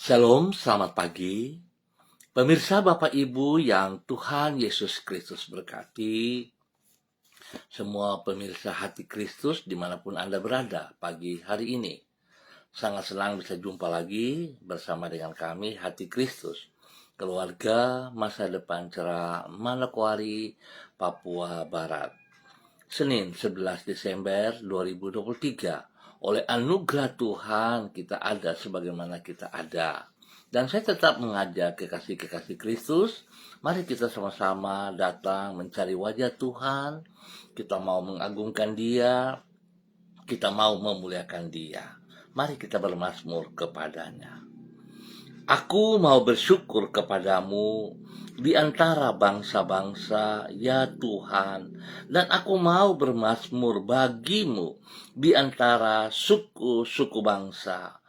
Shalom, selamat pagi. Pemirsa Bapak Ibu yang Tuhan Yesus Kristus berkati, semua pemirsa hati Kristus dimanapun Anda berada pagi hari ini. Sangat senang bisa jumpa lagi bersama dengan kami Hati Kristus, keluarga masa depan cerah Manokwari, Papua Barat. Senin 11 Desember 2023. Oleh anugerah Tuhan kita ada sebagaimana kita ada. Dan saya tetap mengajak kekasih-kekasih Kristus, mari kita sama-sama datang mencari wajah Tuhan. Kita mau mengagungkan Dia, kita mau memuliakan Dia. Mari kita bermazmur kepadanya. Aku mau bersyukur kepadamu di antara bangsa-bangsa, ya Tuhan, dan aku mau bermazmur bagimu di antara suku-suku bangsa.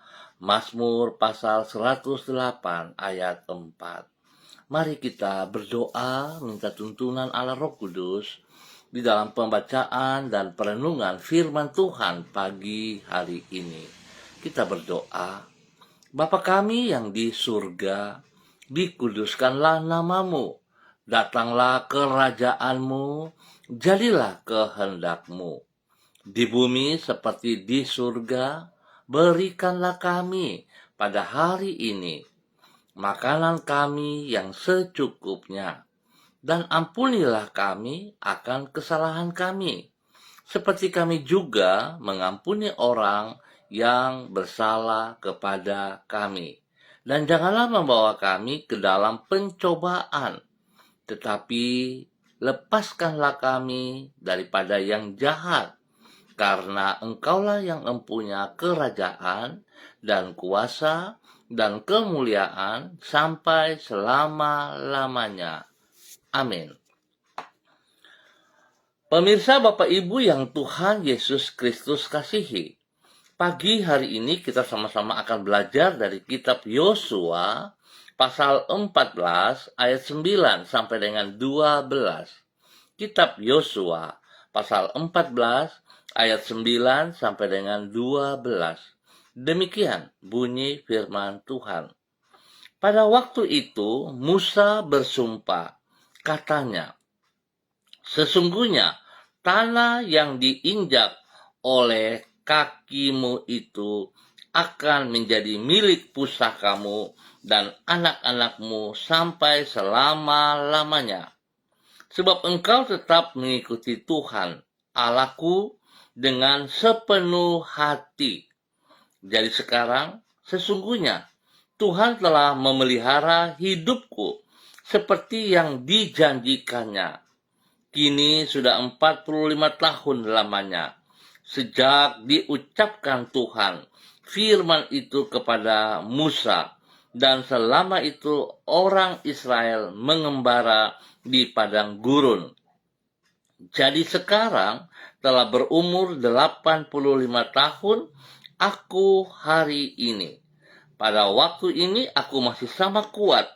Mazmur pasal 108 ayat 4. Mari kita berdoa minta tuntunan Allah Roh Kudus di dalam pembacaan dan perenungan firman Tuhan pagi hari ini. Kita berdoa. Bapa kami yang di surga, dikuduskanlah namamu, datanglah kerajaanmu, jadilah kehendakmu. Di bumi seperti di surga, berikanlah kami pada hari ini makanan kami yang secukupnya, dan ampunilah kami akan kesalahan kami, seperti kami juga mengampuni orang yang bersalah kepada kami. Dan janganlah membawa kami ke dalam pencobaan, tetapi lepaskanlah kami daripada yang jahat, karena Engkaulah yang mempunyai kerajaan dan kuasa dan kemuliaan sampai selama-lamanya. Amin. Pemirsa Bapak Ibu yang Tuhan Yesus Kristus kasihi, pagi hari ini kita sama-sama akan belajar dari kitab Yosua pasal 14 ayat 9 sampai dengan 12. Kitab Yosua pasal 14 ayat 9 sampai dengan 12. Demikian bunyi firman Tuhan. Pada waktu itu Musa bersumpah, katanya, sesungguhnya tanah yang diinjak oleh kakimu itu akan menjadi milik pusakamu dan anak-anakmu sampai selama-lamanya. Sebab engkau tetap mengikuti Tuhan Allahku dengan sepenuh hati. Jadi sekarang sesungguhnya Tuhan telah memelihara hidupku seperti yang dijanjikannya. Kini sudah 45 tahun lamanya sejak diucapkan Tuhan firman itu kepada Musa, dan selama itu orang Israel mengembara di padang gurun. Jadi sekarang telah berumur 85 tahun aku hari ini. Pada waktu ini aku masih sama kuat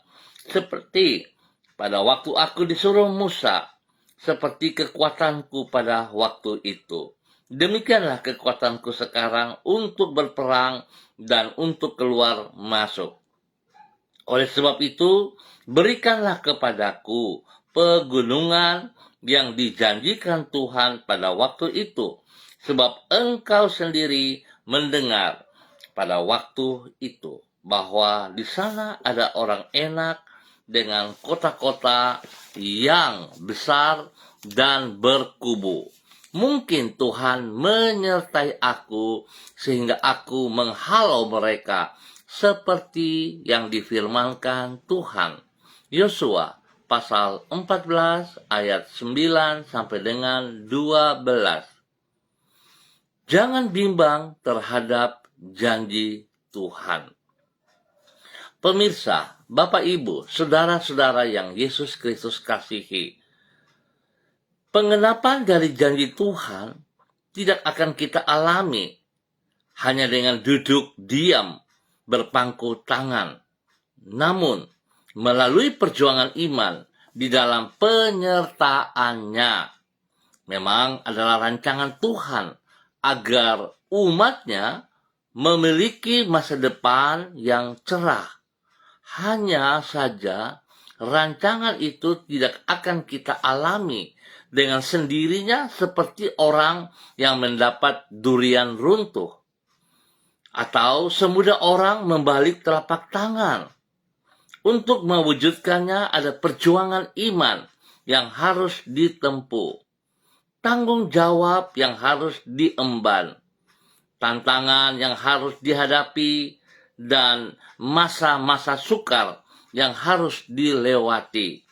seperti pada waktu aku disuruh Musa, seperti kekuatanku pada waktu itu. Demikianlah kekuatanku sekarang untuk berperang dan untuk keluar masuk. Oleh sebab itu, berikanlah kepadaku pegunungan yang dijanjikan Tuhan pada waktu itu, sebab engkau sendiri mendengar pada waktu itu bahwa di sana ada orang enak dengan kota-kota yang besar dan berkubu. Mungkin Tuhan menyertai aku sehingga aku menghalau mereka seperti yang difirmankan Tuhan. Yosua pasal 14 ayat 9 sampai dengan 12. Jangan bimbang terhadap janji Tuhan. Pemirsa, Bapak Ibu, saudara-saudara yang Yesus Kristus kasihi, pengenapan dari janji Tuhan tidak akan kita alami hanya dengan duduk diam berpangku tangan. Namun, melalui perjuangan iman di dalam penyertaannya, memang adalah rancangan Tuhan agar umatnya memiliki masa depan yang cerah. Hanya saja rancangan itu tidak akan kita alami dengan sendirinya seperti orang yang mendapat durian runtuh, atau semudah orang membalik telapak tangan. Untuk mewujudkannya ada perjuangan iman yang harus ditempuh, tanggung jawab yang harus diemban, tantangan yang harus dihadapi, dan masa-masa sukar yang harus dilewati.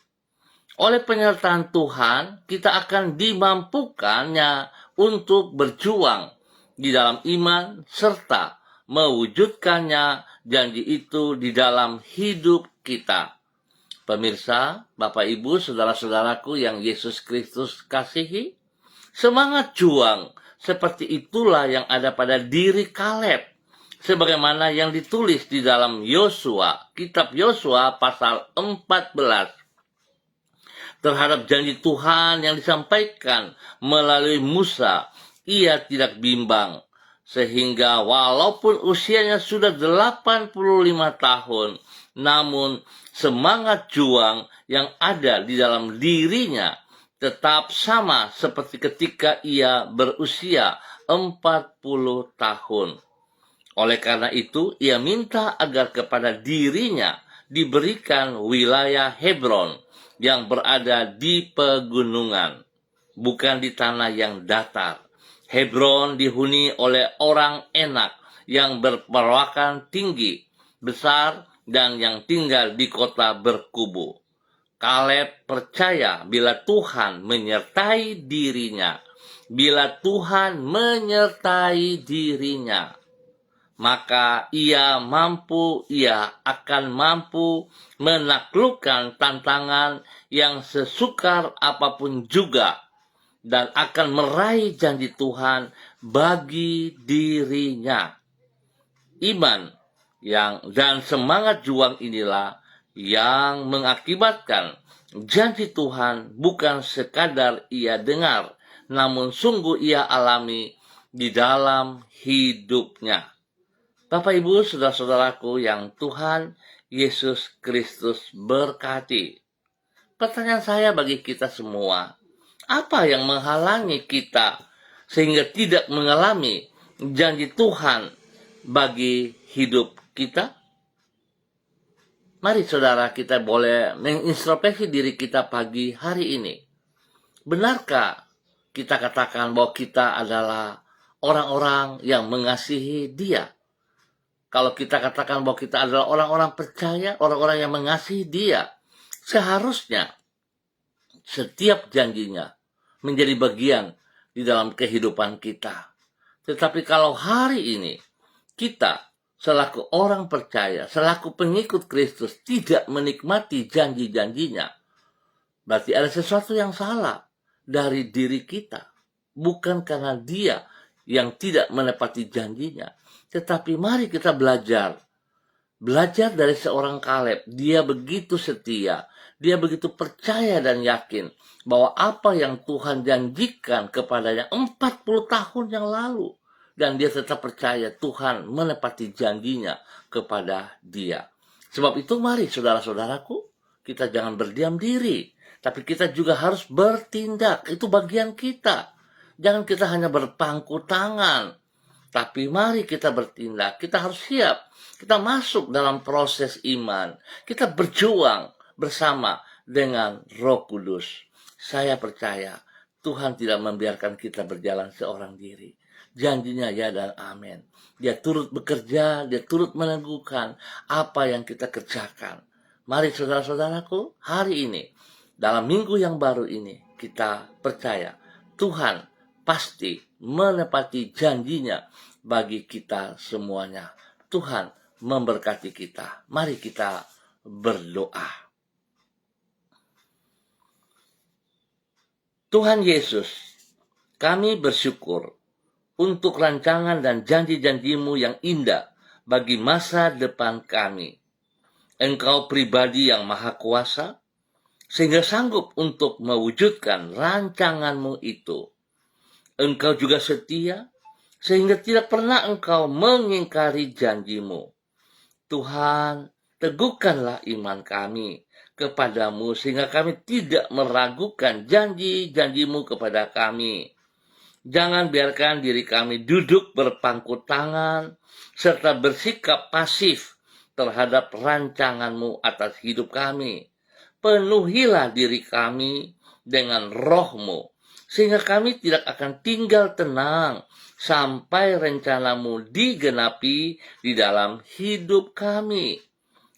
Oleh penyertaan Tuhan, kita akan dimampukannya untuk berjuang di dalam iman serta mewujudkannya janji itu di dalam hidup kita. Pemirsa, Bapak Ibu, saudara-saudaraku yang Yesus Kristus kasihi, semangat juang seperti itulah yang ada pada diri Kaleb, sebagaimana yang ditulis di dalam Yosua, kitab Yosua pasal 14. Terhadap janji Tuhan yang disampaikan melalui Musa, ia tidak bimbang, sehingga walaupun usianya sudah 85 tahun, namun semangat juang yang ada di dalam dirinya tetap sama seperti ketika ia berusia 40 tahun. Oleh karena itu, ia minta agar kepada dirinya diberikan wilayah Hebron yang berada di pegunungan, bukan di tanah yang datar. Hebron dihuni oleh orang enak yang berperawakan tinggi, besar, dan yang tinggal di kota berkubu. Kaleb percaya bila Tuhan menyertai dirinya, maka ia akan mampu menaklukkan tantangan yang sesukar apapun juga, dan akan meraih janji Tuhan bagi dirinya. Iman dan semangat juang inilah yang mengakibatkan janji Tuhan bukan sekadar ia dengar, namun sungguh ia alami di dalam hidupnya. Bapak Ibu, saudara-saudaraku yang Tuhan Yesus Kristus berkati. Pertanyaan saya bagi kita semua, apa yang menghalangi kita sehingga tidak mengalami janji Tuhan bagi hidup kita? Mari saudara, kita boleh mengintrospeksi diri kita pagi hari ini. Benarkah kita katakan bahwa kita adalah orang-orang yang mengasihi Dia? Kalau kita katakan bahwa kita adalah orang-orang percaya, orang-orang yang mengasihi Dia, seharusnya setiap janjinya menjadi bagian di dalam kehidupan kita. Tetapi kalau hari ini kita selaku orang percaya, selaku pengikut Kristus tidak menikmati janji-janjinya, berarti ada sesuatu yang salah dari diri kita. Bukan karena Dia yang tidak menepati janjinya, tetapi mari kita belajar dari seorang Kaleb. Dia begitu setia, dia begitu percaya dan yakin bahwa apa yang Tuhan janjikan kepadanya 40 tahun yang lalu, dan dia tetap percaya Tuhan menepati janjinya kepada dia. Sebab itu mari saudara-saudaraku, kita jangan berdiam diri, tapi kita juga harus bertindak. Itu bagian kita. Jangan kita hanya berpangku tangan, tapi mari kita bertindak. Kita harus siap. Kita masuk dalam proses iman. Kita berjuang bersama dengan Roh Kudus. Saya percaya Tuhan tidak membiarkan kita berjalan seorang diri. Janjinya ya dan amin. Dia turut bekerja, dia turut meneguhkan apa yang kita kerjakan. Mari saudara-saudaraku, hari ini, dalam minggu yang baru ini, kita percaya Tuhan pasti menepati janjinya bagi kita semuanya. Tuhan memberkati kita. Mari kita berdoa. Tuhan Yesus, kami bersyukur untuk rancangan dan janji-janji-Mu yang indah bagi masa depan kami. Engkau pribadi yang maha kuasa, sehingga sanggup untuk mewujudkan rancangan-Mu itu. Engkau juga setia, sehingga tidak pernah Engkau mengingkari janjimu. Tuhan, teguhkanlah iman kami kepadamu sehingga kami tidak meragukan janji-janjimu kepada kami. Jangan biarkan diri kami duduk berpangku tangan serta bersikap pasif terhadap rancanganmu atas hidup kami. Penuhilah diri kami dengan roh-Mu, sehingga kami tidak akan tinggal tenang sampai rencanamu digenapi di dalam hidup kami.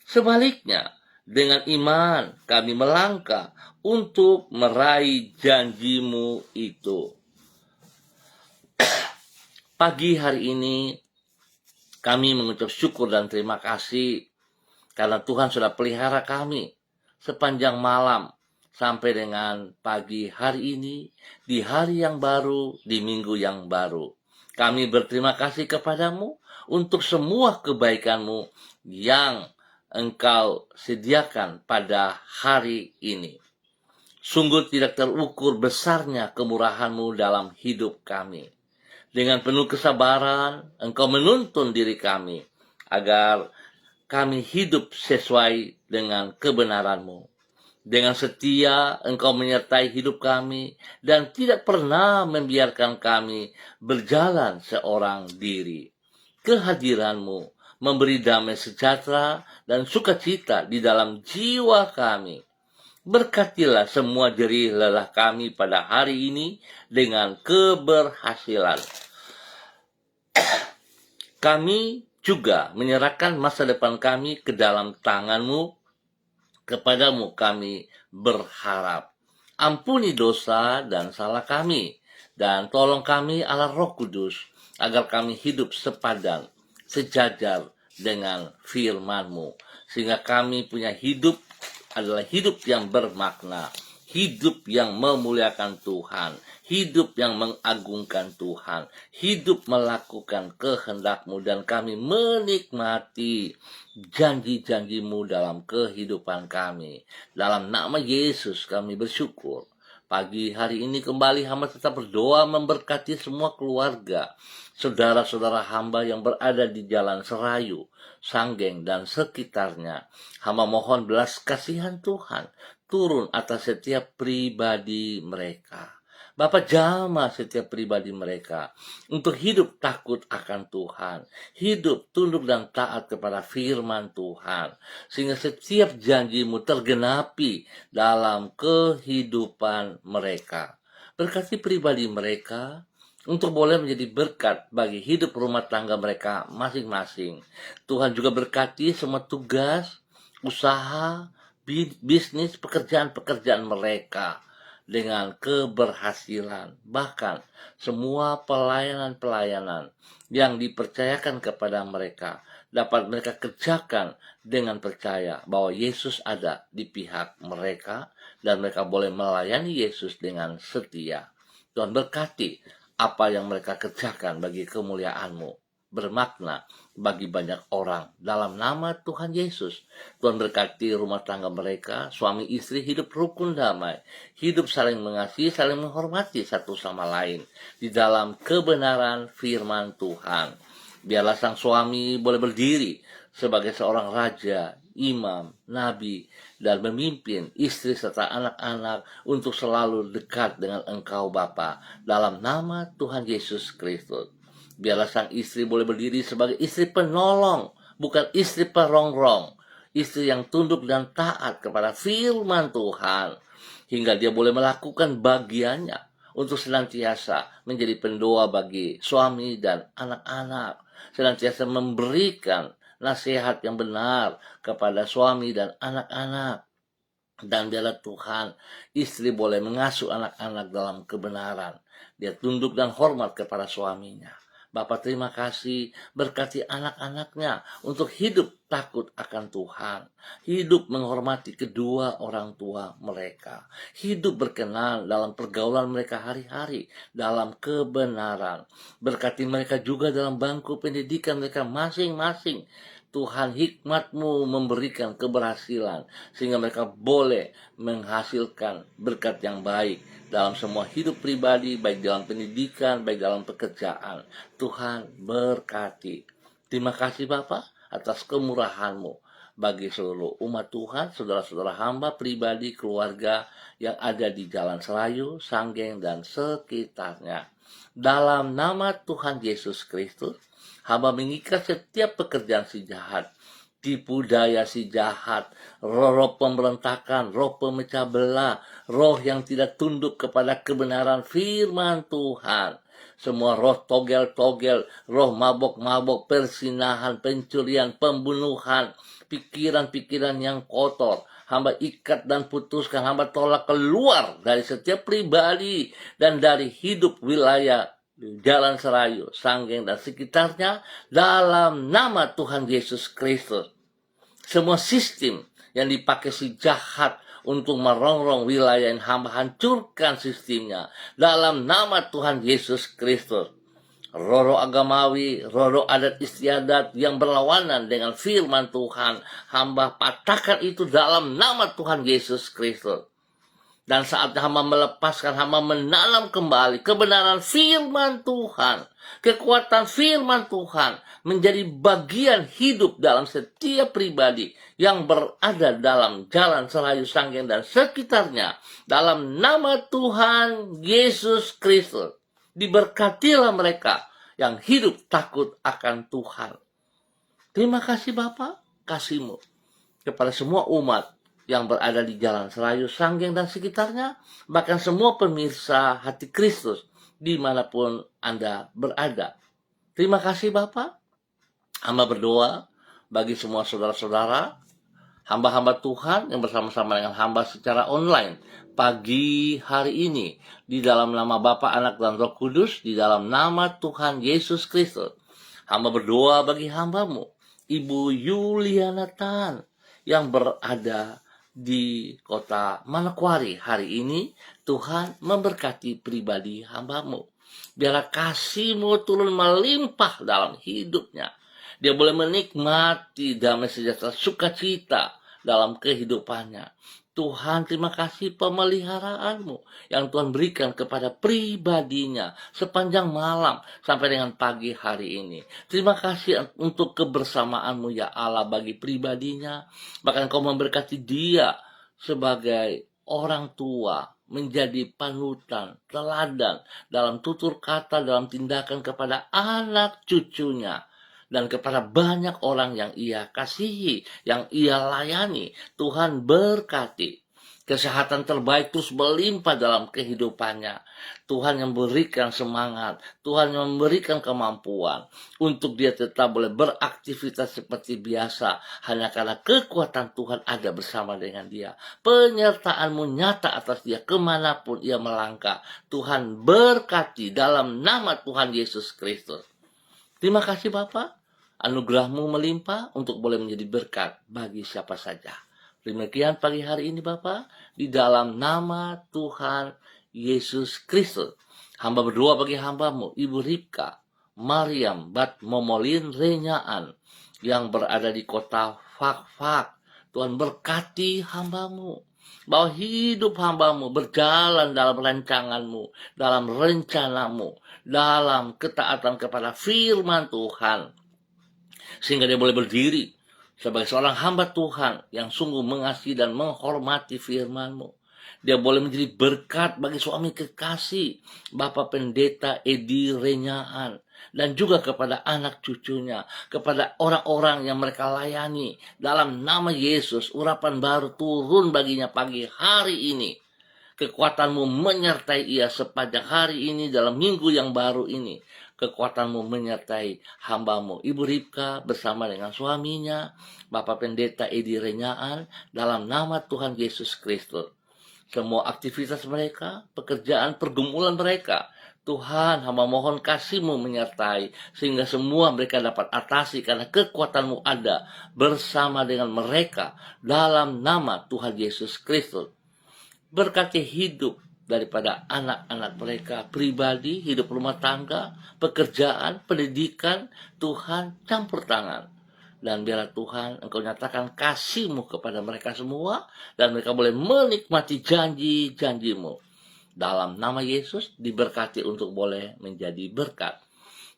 Sebaliknya, dengan iman kami melangkah untuk meraih janjimu itu. Pagi hari ini kami mengucap syukur dan terima kasih karena Tuhan sudah pelihara kami sepanjang malam sampai dengan pagi hari ini, di hari yang baru, di minggu yang baru. Kami berterima kasih kepadamu untuk semua kebaikanmu yang Engkau sediakan pada hari ini. Sungguh tidak terukur besarnya kemurahanmu dalam hidup kami. Dengan penuh kesabaran, Engkau menuntun diri kami agar kami hidup sesuai dengan kebenaran-Mu. Dengan setia Engkau menyertai hidup kami dan tidak pernah membiarkan kami berjalan seorang diri. Kehadiran-Mu memberi damai sejahtera dan sukacita di dalam jiwa kami. Berkatilah semua jerih lelah kami pada hari ini dengan keberhasilan. Kami juga menyerahkan masa depan kami ke dalam tangan-Mu. Kepadamu kami berharap. Ampuni dosa dan salah kami, dan tolong kami Allah Roh Kudus, agar kami hidup sepadan, sejajar dengan firman-Mu, sehingga kami punya hidup adalah hidup yang bermakna, hidup yang memuliakan Tuhan, hidup yang mengagungkan Tuhan, hidup melakukan kehendak-Mu, dan kami menikmati janji-janji-Mu dalam kehidupan kami. Dalam nama Yesus kami bersyukur. Pagi hari ini kembali hamba tetap berdoa memberkati semua keluarga, saudara-saudara hamba yang berada di Jalan Serayu, Sanggeng, dan sekitarnya. Hamba mohon belas kasihan Tuhan turun atas setiap pribadi mereka. Bapa, jamah setiap pribadi mereka untuk hidup takut akan Tuhan, hidup tunduk dan taat kepada firman Tuhan, sehingga setiap janji-Mu tergenapi dalam kehidupan mereka. Berkati pribadi mereka untuk boleh menjadi berkat bagi hidup rumah tangga mereka masing-masing. Tuhan juga berkati semua tugas, usaha, bisnis, pekerjaan-pekerjaan mereka dengan keberhasilan. Bahkan semua pelayanan-pelayanan yang dipercayakan kepada mereka dapat mereka kerjakan dengan percaya bahwa Yesus ada di pihak mereka dan mereka boleh melayani Yesus dengan setia. Tuhan berkati apa yang mereka kerjakan bagi kemuliaan-Mu, bermakna bagi banyak orang. Dalam nama Tuhan Yesus, Tuhan berkati rumah tangga mereka, suami istri hidup rukun damai, hidup saling mengasihi, saling menghormati satu sama lain di dalam kebenaran firman Tuhan. Biarlah sang suami boleh berdiri sebagai seorang raja, imam, nabi, dan memimpin istri serta anak-anak untuk selalu dekat dengan Engkau Bapa. Dalam nama Tuhan Yesus Kristus. Biarlah sang istri boleh berdiri sebagai istri penolong, bukan istri perongrong. Istri yang tunduk dan taat kepada firman Tuhan, hingga dia boleh melakukan bagiannya untuk senantiasa menjadi pendoa bagi suami dan anak-anak, senantiasa memberikan nasihat yang benar kepada suami dan anak-anak. Dan biarlah Tuhan, istri boleh mengasuh anak-anak dalam kebenaran. Dia tunduk dan hormat kepada suaminya. Bapa, terima kasih, berkati anak-anaknya untuk hidup takut akan Tuhan, hidup menghormati kedua orang tua mereka, hidup berkenan dalam pergaulan mereka hari-hari dalam kebenaran. Berkati mereka juga dalam bangku pendidikan mereka masing-masing. Tuhan, hikmat-Mu memberikan keberhasilan sehingga mereka boleh menghasilkan berkat yang baik dalam semua hidup pribadi, baik dalam pendidikan, baik dalam pekerjaan. Tuhan berkati. Terima kasih Bapa atas kemurahan-Mu bagi seluruh umat Tuhan, saudara-saudara hamba pribadi, keluarga yang ada di Jalan Selayu, Sanggeng, dan sekitarnya. Dalam nama Tuhan Yesus Kristus, hamba mengikat setiap pekerjaan si jahat, tipu daya si jahat, roh pemberontakan, roh pemecah belah, roh yang tidak tunduk kepada kebenaran firman Tuhan. Semua roh togel-togel, roh mabok-mabok, persinahan, pencurian, pembunuhan, pikiran-pikiran yang kotor, hamba ikat dan putuskan, hamba tolak keluar dari setiap pribadi dan dari hidup wilayah Jalan Serayu, Sanggeng, dan sekitarnya dalam nama Tuhan Yesus Kristus. Semua sistem yang dipakai si jahat untuk merongrong wilayah yang hamba hancurkan sistemnya dalam nama Tuhan Yesus Kristus. Roh agamawi, roh adat istiadat yang berlawanan dengan firman Tuhan, hamba patahkan itu dalam nama Tuhan Yesus Kristus. Dan saat hamba melepaskan, hamba menanam kembali kebenaran firman Tuhan. Kekuatan firman Tuhan menjadi bagian hidup dalam setiap pribadi yang berada dalam Jalan Selayu, Sanggeng, dan sekitarnya. Dalam nama Tuhan Yesus Kristus. Diberkatilah mereka yang hidup takut akan Tuhan. Terima kasih Bapa, kasih-Mu kepada semua umat yang berada di Jalan Selayu, Sanggeng, dan sekitarnya, bahkan semua pemirsa hati Kristus dimanapun Anda berada. Terima kasih Bapak. Hamba berdoa bagi semua saudara-saudara, hamba-hamba Tuhan yang bersama-sama dengan hamba secara online pagi hari ini, di dalam nama Bapa, Anak, dan Roh Kudus, di dalam nama Tuhan Yesus Kristus. Hamba berdoa bagi hambamu, Ibu Yuliana Tan, yang berada di kota Manokwari hari ini. Tuhan memberkati pribadi hambamu. Biarlah kasih-Mu turun melimpah dalam hidupnya. Dia boleh menikmati damai sejahtera, sukacita dalam kehidupannya. Tuhan, terima kasih pemeliharaan-Mu yang Tuhan berikan kepada pribadinya sepanjang malam sampai dengan pagi hari ini. Terima kasih untuk kebersamaan-Mu ya Allah bagi pribadinya. Bahkan Kau memberkati dia sebagai orang tua, menjadi panutan, teladan dalam tutur kata, dalam tindakan kepada anak cucunya, dan kepada banyak orang yang ia kasihi, yang ia layani. Tuhan berkati. Kesehatan terbaik terus melimpah dalam kehidupannya. Tuhan yang memberikan semangat, Tuhan yang memberikan kemampuan untuk dia tetap boleh beraktivitas seperti biasa, hanya karena kekuatan Tuhan ada bersama dengan dia. Penyertaan-Mu nyata atas dia kemanapun ia melangkah. Tuhan berkati dalam nama Tuhan Yesus Kristus. Terima kasih Bapak. Anugerah-Mu melimpah untuk boleh menjadi berkat bagi siapa saja. Demikian pagi hari ini Bapak, di dalam nama Tuhan Yesus Kristus. Hamba berdoa bagi hamba-Mu, Ibu Ripka, Mariam, Bat Momolin, Renyaan, yang berada di kota Fak-Fak. Tuhan berkati hamba-Mu, bahwa hidup hamba-Mu berjalan dalam rancangan-Mu, dalam rencana-Mu, dalam ketaatan kepada firman Tuhan, sehingga dia boleh berdiri sebagai seorang hamba Tuhan yang sungguh mengasihi dan menghormati firman-Mu. Dia boleh menjadi berkat bagi suami kekasih, Bapak Pendeta Edi Renyaan, dan juga kepada anak cucunya, kepada orang-orang yang mereka layani. Dalam nama Yesus, urapan baru turun baginya pagi hari ini. Kekuatan-Mu menyertai ia sepanjang hari ini dalam minggu yang baru ini. Kekuatan-Mu menyertai hamba-Mu, Ibu Ripka, bersama dengan suaminya, Bapak Pendeta Edi Renyaan, dalam nama Tuhan Yesus Kristus. Semua aktivitas mereka, pekerjaan, pergumulan mereka, Tuhan, hamba mohon kasih-Mu menyertai, sehingga semua mereka dapat atasi karena kekuatan-Mu ada bersama dengan mereka, dalam nama Tuhan Yesus Kristus. Berkati hidup daripada anak-anak mereka pribadi, hidup rumah tangga, pekerjaan, pendidikan. Tuhan campur tangan Dan biarlah Tuhan Engkau nyatakan kasih-Mu kepada mereka semua, dan mereka boleh menikmati janji-janji-Mu. Dalam nama Yesus diberkati untuk boleh menjadi berkat.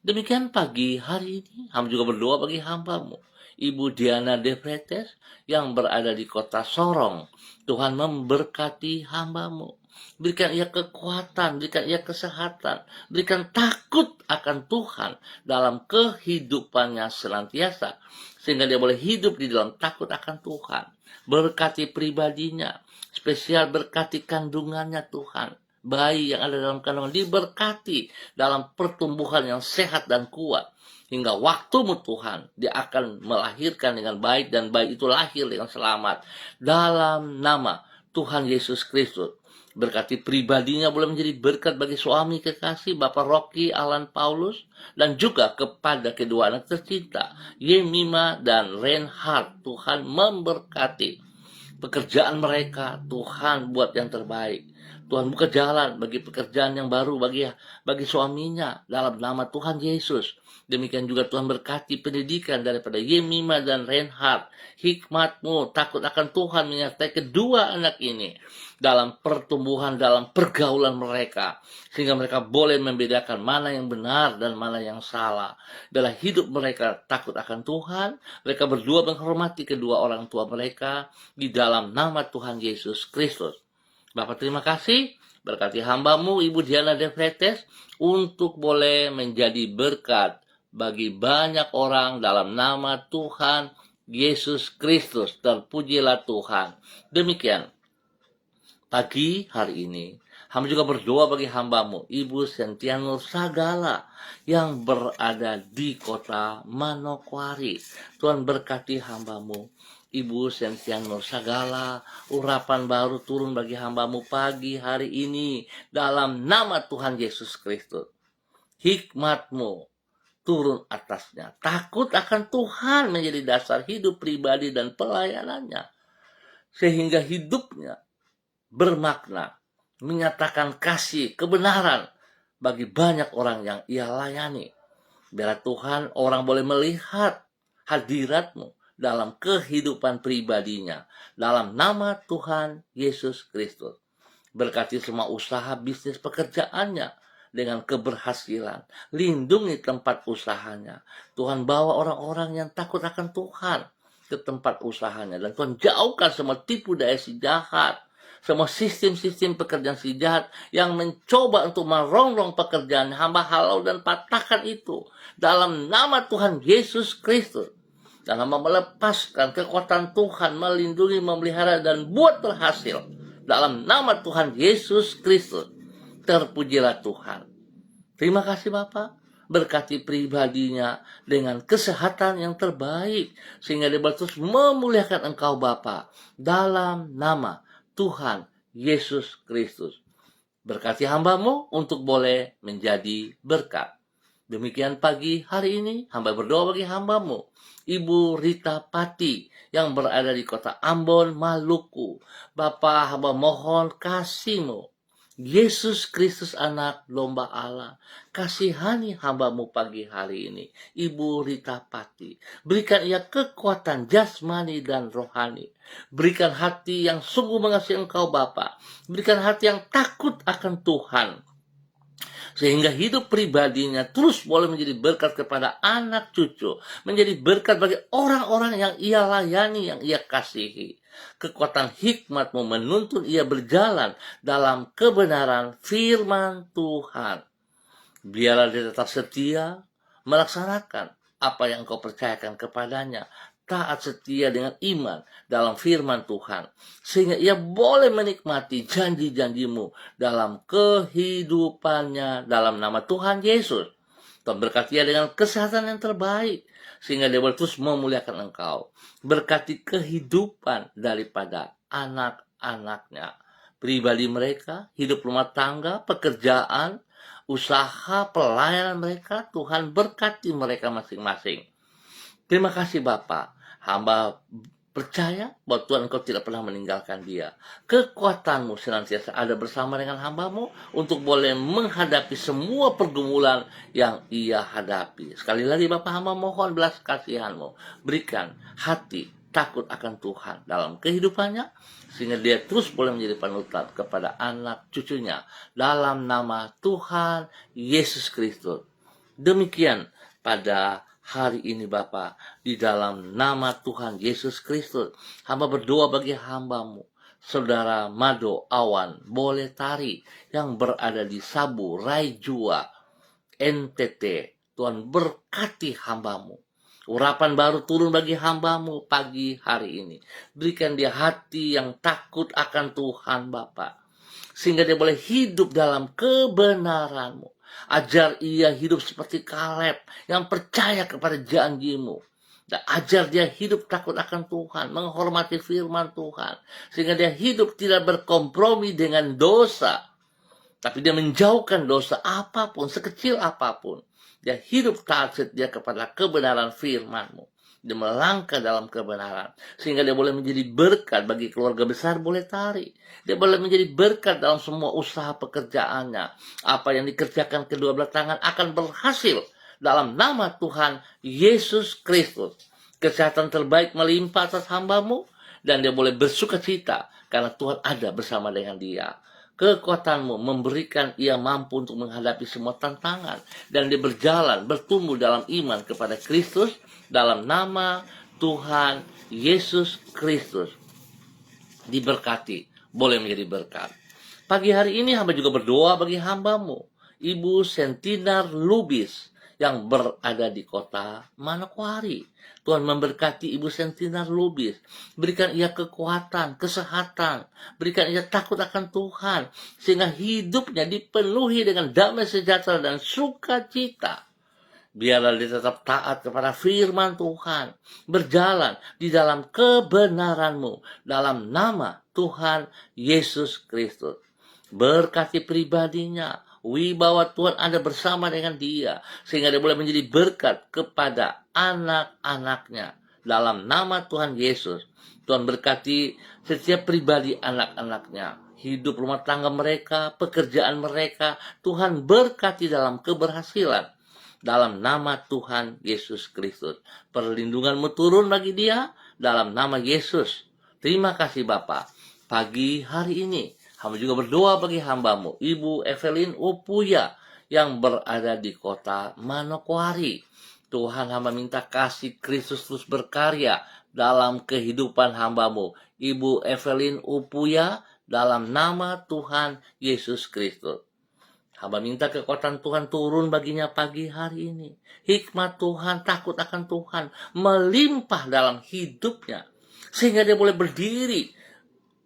Demikian pagi hari ini, hamba juga berdoa bagi hamba-Mu, Ibu Diana De Vretes yang berada di kota Sorong. Tuhan memberkati hamba-Mu. Berikan ia kekuatan, berikan ia kesehatan, berikan takut akan Tuhan dalam kehidupannya senantiasa, sehingga dia boleh hidup di dalam takut akan Tuhan. Berkati pribadinya, spesial berkati kandungannya Tuhan. Bayi yang ada dalam kandungan diberkati dalam pertumbuhan yang sehat dan kuat. Hingga waktu-Mu Tuhan, dia akan melahirkan dengan baik dan bayi itu lahir dengan selamat. Dalam nama Tuhan Yesus Kristus. Berkati pribadinya boleh menjadi berkat bagi suami kekasih Bapak Rocky Alan Paulus, dan juga kepada kedua anak tercinta Yemima dan Reinhard. Tuhan memberkati pekerjaan mereka. Tuhan buat yang terbaik. Tuhan buka jalan bagi pekerjaan yang baru bagi suaminya dalam nama Tuhan Yesus. Demikian juga Tuhan berkati pendidikan daripada Yemima dan Reinhard. Hikmat-Mu, takut akan Tuhan menyertai kedua anak ini dalam pertumbuhan, dalam pergaulan mereka, sehingga mereka boleh membedakan mana yang benar dan mana yang salah. Dalam hidup mereka takut akan Tuhan, mereka berdua menghormati kedua orang tua mereka di dalam nama Tuhan Yesus Kristus. Bapak terima kasih, berkati hamba-Mu Ibu Diana De Vretes untuk boleh menjadi berkat bagi banyak orang dalam nama Tuhan Yesus Kristus. Terpujilah Tuhan. Demikian pagi hari ini, hamba juga berdoa bagi hamba-Mu Ibu Sentianur Sagala yang berada di kota Manokwari. Tuhan berkati hamba-Mu Ibu Sentianur Sagala, urapan baru turun bagi hamba-Mu pagi hari ini dalam nama Tuhan Yesus Kristus. Hikmat-Mu turun atasnya. Takut akan Tuhan menjadi dasar hidup pribadi dan pelayanannya, sehingga hidupnya bermakna, menyatakan kasih, kebenaran bagi banyak orang yang ia layani. Biarlah Tuhan orang boleh melihat hadirat-Mu dalam kehidupan pribadinya, dalam nama Tuhan Yesus Kristus. Berkati semua usaha bisnis pekerjaannya dengan keberhasilan. Lindungi tempat usahanya. Tuhan bawa orang-orang yang takut akan Tuhan ke tempat usahanya. Dan Tuhan jauhkan semua tipu daya si jahat, semua sistem-sistem pekerjaan si jahat yang mencoba untuk merongrong pekerjaan hamba. Halau dan patahkan itu dalam nama Tuhan Yesus Kristus. Dan hamba melepaskan kekuatan Tuhan, melindungi, memelihara, dan buat berhasil dalam nama Tuhan Yesus Kristus. Terpujilah Tuhan. Terima kasih Bapak. Berkati pribadinya dengan kesehatan yang terbaik, sehingga dia terus memuliakan Engkau Bapa dalam nama Tuhan Yesus Kristus. Berkati hamba-Mu untuk boleh menjadi berkat. Demikian pagi hari ini, hamba berdoa bagi hamba-Mu Ibu Rita Pati yang berada di kota Ambon, Maluku. Bapa, hamba mohon kasih-Mu, Yesus Kristus anak domba Allah, kasihani hamba-Mu pagi hari ini, Ibu Rita Pati. Berikan ia kekuatan jasmani dan rohani. Berikan hati yang sungguh mengasihi Engkau Bapa. Berikan hati yang takut akan Tuhan, sehingga hidup pribadinya terus boleh menjadi berkat kepada anak cucu, menjadi berkat bagi orang-orang yang ia layani, yang ia kasihi. Kekuatan hikmat-Mu menuntun ia berjalan dalam kebenaran firman Tuhan. Biarlah dia tetap setia melaksanakan apa yang Engkau percayakan kepadanya, taat setia dengan iman dalam firman Tuhan, sehingga ia boleh menikmati janji-janji-Mu dalam kehidupannya dalam nama Tuhan Yesus. Tuhan berkati ia dengan kesehatan yang terbaik, sehingga dia boleh terus memuliakan Engkau. Berkati kehidupan daripada anak-anaknya, pribadi mereka, hidup rumah tangga, pekerjaan, usaha, pelayanan mereka. Tuhan berkati mereka masing-masing. Terima kasih Bapak. Hamba Percaya bahwa Tuhan engkau tidak pernah meninggalkan dia. Kekuatanmu senantiasa ada bersama dengan hambamu untuk boleh menghadapi semua pergumulan yang ia hadapi. Sekali lagi Bapak hamba mohon belas kasihanmu. Berikan hati takut akan Tuhan dalam kehidupannya, sehingga dia terus boleh menjadi panutan kepada anak cucunya dalam nama Tuhan Yesus Kristus. Demikian pada hari ini Bapa, di dalam nama Tuhan Yesus Kristus, hamba berdoa bagi hambamu, Saudara Mado Awan Boleh Tari yang berada di Sabu, Raijua, NTT. Tuhan berkati hambamu. Urapan baru turun bagi hambamu pagi hari ini. Berikan dia hati yang takut akan Tuhan Bapa, sehingga dia boleh hidup dalam kebenaran-Mu. Ajar ia hidup seperti Kaleb yang percaya kepada janji-Mu. Dan ajar dia hidup takut akan Tuhan, menghormati firman Tuhan, sehingga dia hidup tidak berkompromi dengan dosa, tapi dia menjauhkan dosa apapun, sekecil apapun. Dia hidup taat setia kepada kebenaran firman-Mu. Dia melangkah dalam kebenaran, sehingga dia boleh menjadi berkat bagi keluarga besar Boleh Tari. Dia boleh menjadi berkat dalam semua usaha pekerjaannya. Apa yang dikerjakan kedua belah tangan akan berhasil dalam nama Tuhan Yesus Kristus. Kesehatan terbaik melimpah atas hambamu, dan dia boleh bersuka cita karena Tuhan ada bersama dengan dia. Kekuatanmu memberikan ia mampu untuk menghadapi semua tantangan, dan dia berjalan, bertumbuh dalam iman kepada Kristus, dalam nama Tuhan Yesus Kristus. Diberkati, boleh menjadi berkat. Pagi hari ini hamba juga berdoa bagi hambamu, Ibu Sentinar Lubis, yang berada di kota Manokwari. Tuhan memberkati Ibu Sentinar Lubis. Berikan ia kekuatan, kesehatan. Berikan ia takut akan Tuhan, sehingga hidupnya dipenuhi dengan damai sejahtera dan sukacita. Biarlah dia tetap taat kepada firman Tuhan, berjalan di dalam kebenaran-Mu, dalam nama Tuhan Yesus Kristus. Berkati pribadinya, wibawa Tuhan ada bersama dengan dia, sehingga dia boleh menjadi berkat kepada anak-anaknya, dalam nama Tuhan Yesus. Tuhan berkati setiap pribadi anak-anaknya, hidup rumah tangga mereka, pekerjaan mereka. Tuhan berkati dalam keberhasilan, dalam nama Tuhan Yesus Kristus. Perlindungan-Mu turun bagi dia, dalam nama Yesus. Terima kasih Bapa. Pagi hari ini hamba juga berdoa bagi hambamu, Ibu Evelyn Upuya, yang berada di kota Manokwari. Tuhan, hamba minta kasih Kristus terus berkarya dalam kehidupan hambamu, Ibu Evelyn Upuya, dalam nama Tuhan Yesus Kristus. Hamba minta kekuatan Tuhan turun baginya pagi hari ini. Hikmat Tuhan, takut akan Tuhan melimpah dalam hidupnya, sehingga dia boleh berdiri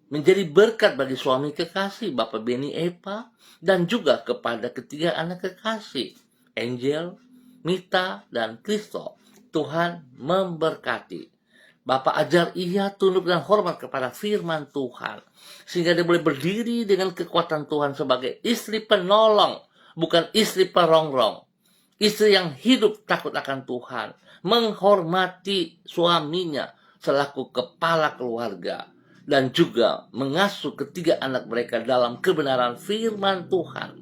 menjadi berkat bagi suami kekasih Bapak Beni Epa, dan juga kepada ketiga anak kekasih Angel, Mita, dan Kristo. Tuhan memberkati. Bapak ajar ia tunduk dan hormat kepada firman Tuhan, sehingga dia boleh berdiri dengan kekuatan Tuhan sebagai istri penolong, bukan istri perongrong. Istri yang hidup takut akan Tuhan, menghormati suaminya selaku kepala keluarga, dan juga mengasuh ketiga anak mereka dalam kebenaran firman Tuhan.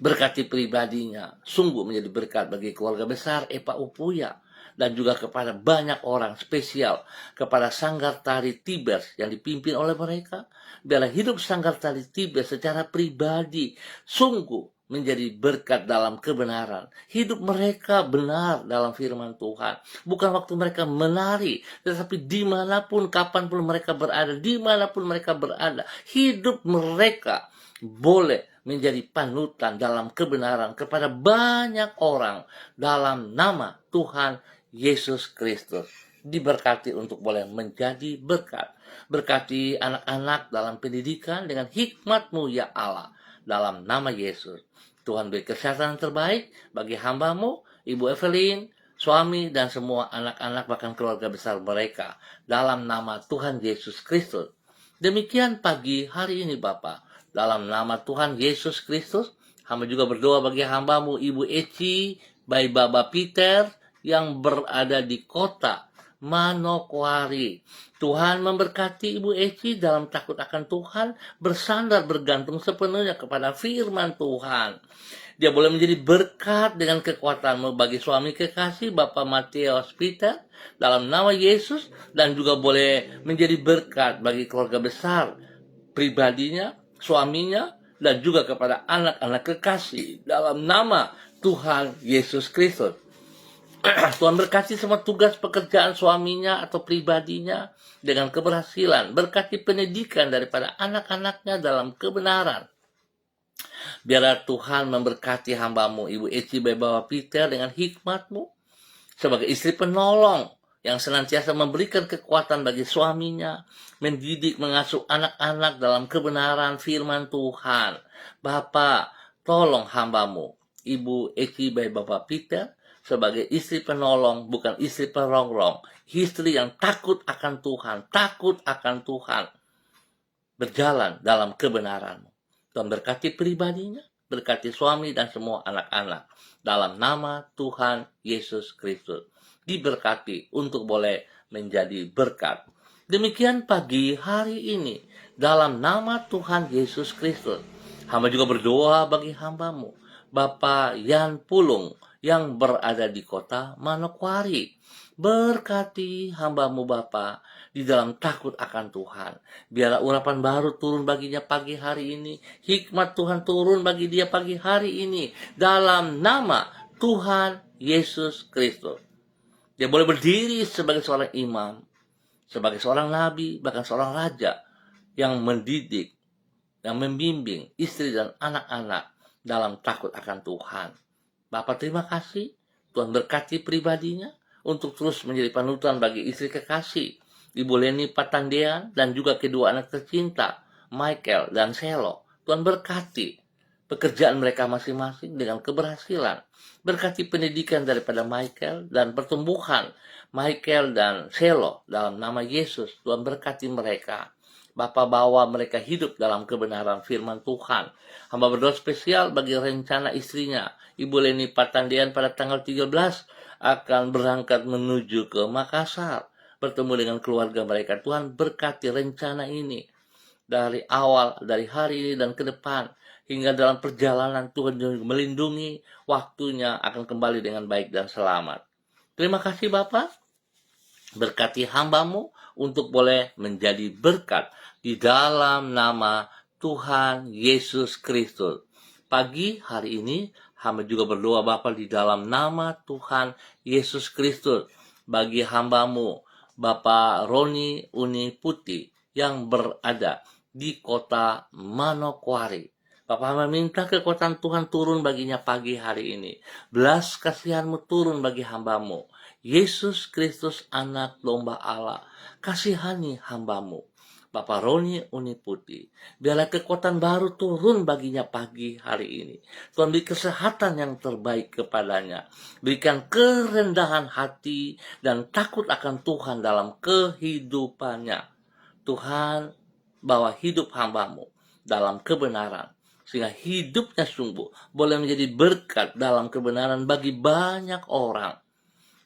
Berkati pribadinya, sungguh menjadi berkat bagi keluarga besar Epa Upuya, dan juga kepada banyak orang, spesial kepada Sanggar Tari Tibers yang dipimpin oleh mereka. Biarlah hidup Sanggar Tari Tibers secara pribadi sungguh menjadi berkat dalam kebenaran. Hidup mereka benar dalam firman Tuhan. Bukan waktu mereka menari, tetapi dimanapun, kapanpun mereka berada, dimanapun mereka berada, hidup mereka boleh menjadi panutan dalam kebenaran kepada banyak orang dalam nama Tuhan Yesus Kristus. Diberkati untuk boleh menjadi berkat. Berkati anak-anak dalam pendidikan dengan hikmat-Mu ya Allah, dalam nama Yesus. Tuhan beri kesehatan yang terbaik bagi hambamu, Ibu Evelyn, suami, dan semua anak-anak bahkan keluarga besar mereka, dalam nama Tuhan Yesus Kristus. Demikian pagi hari ini Bapa, dalam nama Tuhan Yesus Kristus. Hamba juga berdoa bagi hambamu, Ibu Eci, Bayi Baba Peter, yang berada di kota Manokwari. Tuhan memberkati Ibu Eci dalam takut akan Tuhan, bersandar bergantung sepenuhnya kepada firman Tuhan. Dia boleh menjadi berkat dengan kekuatanmu bagi suami kekasih Bapak Matius Peter dalam nama Yesus, dan juga boleh menjadi berkat bagi keluarga besar pribadinya, suaminya, dan juga kepada anak-anak kekasih dalam nama Tuhan Yesus Kristus. Tuhan berkati semua tugas pekerjaan suaminya atau pribadinya dengan keberhasilan. Berkati pendidikan daripada anak-anaknya dalam kebenaran. Biarlah Tuhan memberkati hambamu Ibu Eci Bapak Peter dengan hikmatmu sebagai istri penolong yang senantiasa memberikan kekuatan bagi suaminya, mendidik, mengasuh anak-anak dalam kebenaran firman Tuhan. Bapak, tolong hambamu Ibu Eci Bapak Peter sebagai istri penolong, bukan istri perongrong. Istri yang takut akan Tuhan, berjalan dalam kebenaran. Tuhan berkati pribadinya, berkati suami dan semua anak-anak. Dalam nama Tuhan Yesus Kristus. Diberkati untuk boleh menjadi berkat. Demikian pagi hari ini, dalam nama Tuhan Yesus Kristus. Hamba juga berdoa bagi hambamu, Bapak Yan Pulung, yang berada di kota Manokwari. Berkati hambamu Bapa di dalam takut akan Tuhan. Biarlah urapan baru turun baginya pagi hari ini. Hikmat Tuhan turun bagi dia pagi hari ini. Dalam nama Tuhan Yesus Kristus. Dia boleh berdiri sebagai seorang imam, sebagai seorang nabi, bahkan seorang raja yang mendidik, yang membimbing istri dan anak-anak dalam takut akan Tuhan. Bapak terima kasih, Tuhan berkati pribadinya untuk terus menjadi panutan bagi istri kekasih, Ibu Leni Patandean dan juga kedua anak tercinta, Michael dan Selo. Tuhan berkati pekerjaan mereka masing-masing dengan keberhasilan. Berkati pendidikan daripada Michael dan pertumbuhan Michael dan Selo dalam nama Yesus. Tuhan berkati mereka. Bapak bawa mereka hidup dalam kebenaran firman Tuhan. Hamba berdoa spesial bagi rencana istrinya, Ibu Leni Patandean pada tanggal 13 akan berangkat menuju ke Makassar. Bertemu dengan keluarga mereka. Tuhan berkati rencana ini. Dari awal, dari hari ini dan ke depan. Hingga dalam perjalanan Tuhan melindungi, waktunya akan kembali dengan baik dan selamat. Terima kasih Bapak. Berkati hambamu untuk boleh menjadi berkat di dalam nama Tuhan Yesus Kristus. Pagi hari ini hamba juga berdoa Bapa di dalam nama Tuhan Yesus Kristus bagi hambamu Bapak Roni Uni Putih yang berada di kota Manokwari. Bapak hamba minta kekuatan Tuhan turun baginya pagi hari ini. Belas kasihanmu turun bagi hambamu. Yesus Kristus anak domba Allah, kasihani hambamu. Bapak Roni Uni Putih, biarlah kekuatan baru turun baginya pagi hari ini. Tuhan beri kesehatan yang terbaik kepadanya. Berikan kerendahan hati dan takut akan Tuhan dalam kehidupannya. Tuhan bawa hidup hambamu dalam kebenaran. Sehingga hidupnya sungguh boleh menjadi berkat dalam kebenaran bagi banyak orang.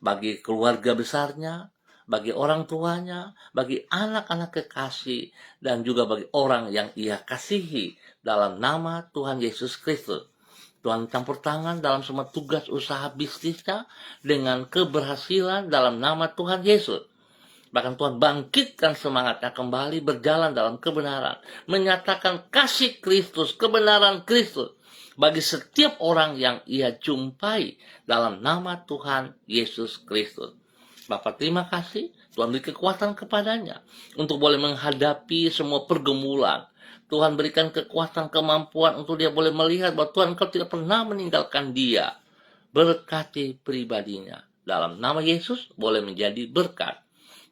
Bagi keluarga besarnya, bagi orang tuanya, bagi anak-anak kekasih, dan juga bagi orang yang ia kasihi dalam nama Tuhan Yesus Kristus. Tuhan campur tangan dalam semua tugas usaha bisnisnya dengan keberhasilan dalam nama Tuhan Yesus. Bahkan Tuhan bangkitkan semangatnya kembali berjalan dalam kebenaran. Menyatakan kasih Kristus, kebenaran Kristus bagi setiap orang yang ia jumpai dalam nama Tuhan Yesus Kristus. Bapak terima kasih, Tuhan beri kekuatan kepadanya untuk boleh menghadapi semua pergumulan. Tuhan berikan kekuatan, kemampuan untuk dia boleh melihat bahwa Tuhan Engkau tidak pernah meninggalkan dia. Berkati pribadinya. Dalam nama Yesus boleh menjadi berkat.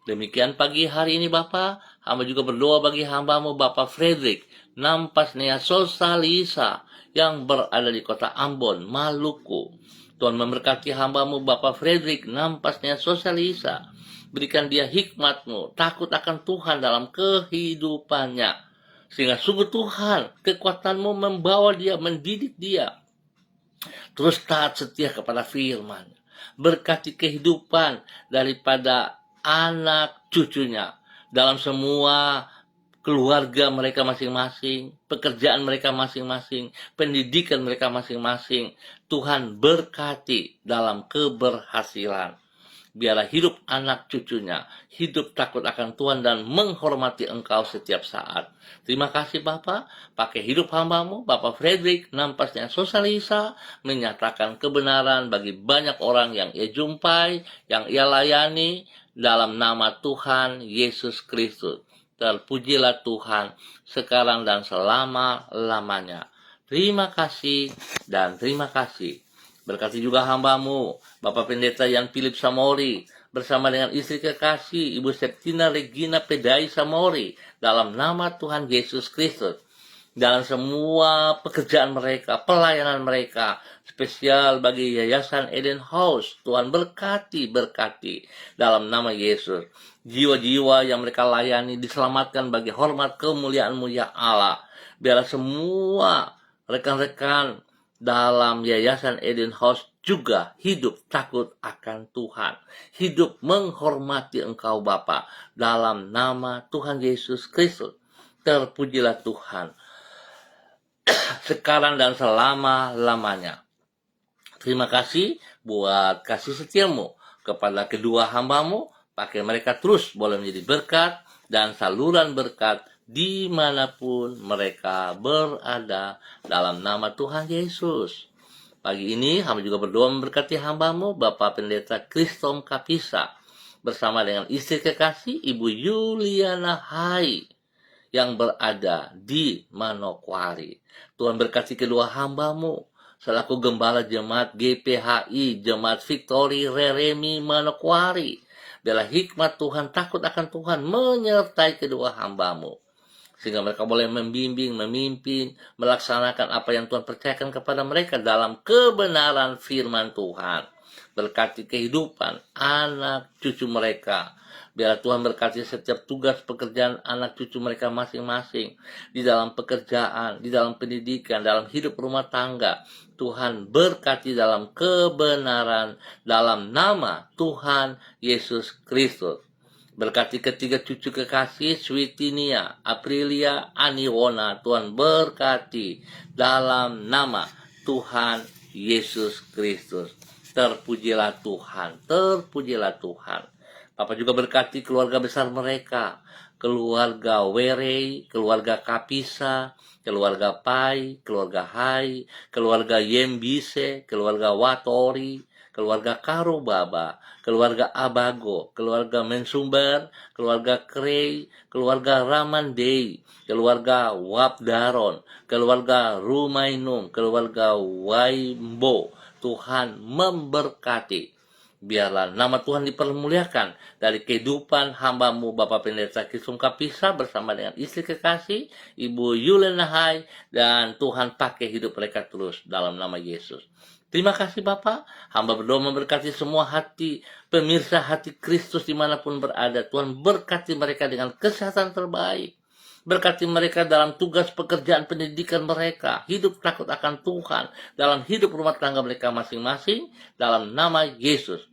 Demikian pagi hari ini Bapak, hamba juga berdoa bagi hambamu Bapak Frederick Nampasnea Sosalisa yang berada di kota Ambon, Maluku. Tuhan memberkati hambamu Bapak Frederick Nampasnea Sosalisa. Berikan dia hikmat-Mu, takut akan Tuhan dalam kehidupannya. Sehingga sungguh Tuhan, kekuatan-Mu membawa dia, mendidik dia. Terus taat setia kepada firman. Berkati kehidupan daripada anak cucunya, dalam semua keluarga mereka masing-masing, pekerjaan mereka masing-masing, pendidikan mereka masing-masing. Tuhan berkati dalam keberhasilan. Biarlah hidup anak cucunya, hidup takut akan Tuhan dan menghormati Engkau setiap saat. Terima kasih Bapak, pakai hidup hamba-Mu, Bapak Frederick, nampasnya Sosalisa, menyatakan kebenaran bagi banyak orang yang ia jumpai, yang ia layani, dalam nama Tuhan Yesus Kristus. Terpujilah Tuhan, sekarang dan selama-lamanya. Terima kasih dan terima kasih. Berkati juga hamba-Mu, Bapak Pendeta Yan Philip Samori, bersama dengan istri kekasih, Ibu Septina Regina Pedai Samori, dalam nama Tuhan Yesus Kristus. Dalam semua pekerjaan mereka, pelayanan mereka, spesial bagi Yayasan Eden House, Tuhan berkati dalam nama Yesus. Jiwa-jiwa yang mereka layani diselamatkan bagi hormat kemuliaan-Mu ya Allah. Biarlah semua rekan-rekan dalam Yayasan Eden House juga hidup takut akan Tuhan, hidup menghormati Engkau Bapa, dalam nama Tuhan Yesus Kristus. Terpujilah Tuhan, sekarang dan selama-lamanya. Terima kasih buat kasih setia-Mu kepada kedua hamba-Mu, pakai mereka terus boleh menjadi berkat dan saluran berkat dimanapun mereka berada, dalam nama Tuhan Yesus. Pagi ini hamba juga berdoa memberkati hamba-Mu, Bapak Pendeta Kristom Kapisa, bersama dengan istri kekasih Ibu Yuliana Hai, yang berada di Manokwari. Tuhan berkati kedua hamba-Mu, selaku Gembala Jemaat GPHI, Jemaat Victory Reremi Manokwari. Biarlah hikmat Tuhan, takut akan Tuhan menyertai kedua hamba-Mu, sehingga mereka boleh membimbing, memimpin, melaksanakan apa yang Tuhan percayakan kepada mereka dalam kebenaran firman Tuhan. Berkati kehidupan anak cucu mereka. Biarlah Tuhan berkati setiap tugas pekerjaan anak cucu mereka masing-masing, di dalam pekerjaan, di dalam pendidikan, dalam hidup rumah tangga. Tuhan berkati dalam kebenaran, dalam nama Tuhan Yesus Kristus. Berkati ketiga cucu kekasih, Switinia, Aprilia, Aniwona. Tuhan berkati dalam nama Tuhan Yesus Kristus. Terpujilah Tuhan, terpujilah Tuhan. Bapak juga berkati keluarga besar mereka, keluarga Werei, keluarga Kapisa, keluarga Pai, keluarga Hai, keluarga Yembise, keluarga Watori, keluarga Karubaba, keluarga Abago, keluarga Mensumber, keluarga Krei, keluarga Ramandei, keluarga Wabdaron, keluarga Rumainum, keluarga Waimbo. Tuhan memberkati. Biarlah nama Tuhan dipermuliakan dari kehidupan hamba-Mu, Bapak Pendeta Kristom Kapisa, bersama dengan istri kekasih Ibu Yuliana Hai, dan Tuhan pakai hidup mereka terus dalam nama Yesus. Terima kasih Bapak, hamba berdoa memberkati semua hati pemirsa Hati Kristus dimanapun berada. Tuhan berkati mereka dengan kesehatan terbaik, berkati mereka dalam tugas pekerjaan pendidikan mereka, hidup takut akan Tuhan dalam hidup rumah tangga mereka masing-masing, dalam nama Yesus.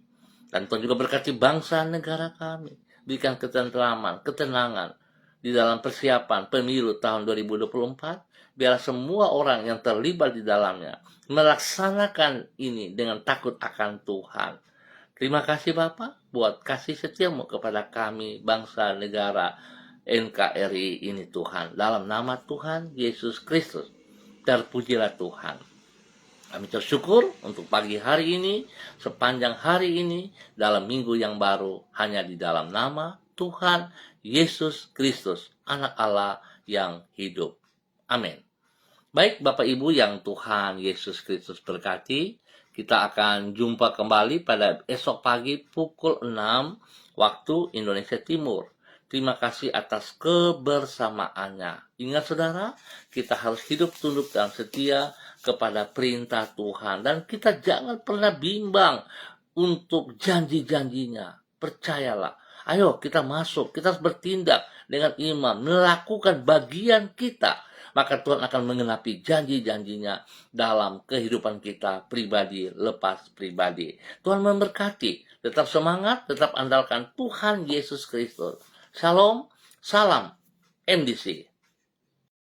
Dan Tuhan juga berkati bangsa negara kami, berikan ketentraman, ketenangan di dalam persiapan pemilu tahun 2024. Biarlah semua orang yang terlibat di dalamnya melaksanakan ini dengan takut akan Tuhan. Terima kasih Bapak buat kasih setia-Mu kepada kami, bangsa negara NKRI ini Tuhan. Dalam nama Tuhan Yesus Kristus, terpujilah Tuhan. Kami bersyukur untuk pagi hari ini, sepanjang hari ini, dalam minggu yang baru, hanya di dalam nama Tuhan Yesus Kristus, Anak Allah yang hidup. Amin. Baik Bapak Ibu yang Tuhan Yesus Kristus berkati, kita akan jumpa kembali pada esok pagi pukul 6 waktu Indonesia Timur. Terima kasih atas kebersamaannya. Ingat saudara, kita harus hidup tunduk dan setia kepada perintah Tuhan. Dan kita jangan pernah bimbang untuk janji-janjinya. Percayalah. Ayo kita masuk, kita harus bertindak dengan iman, melakukan bagian kita maka Tuhan akan mengenapi janji-janjinya dalam kehidupan kita pribadi lepas pribadi. Tuhan memberkati. Tetap semangat, tetap andalkan Tuhan Yesus Kristus. Shalom, salam MDC.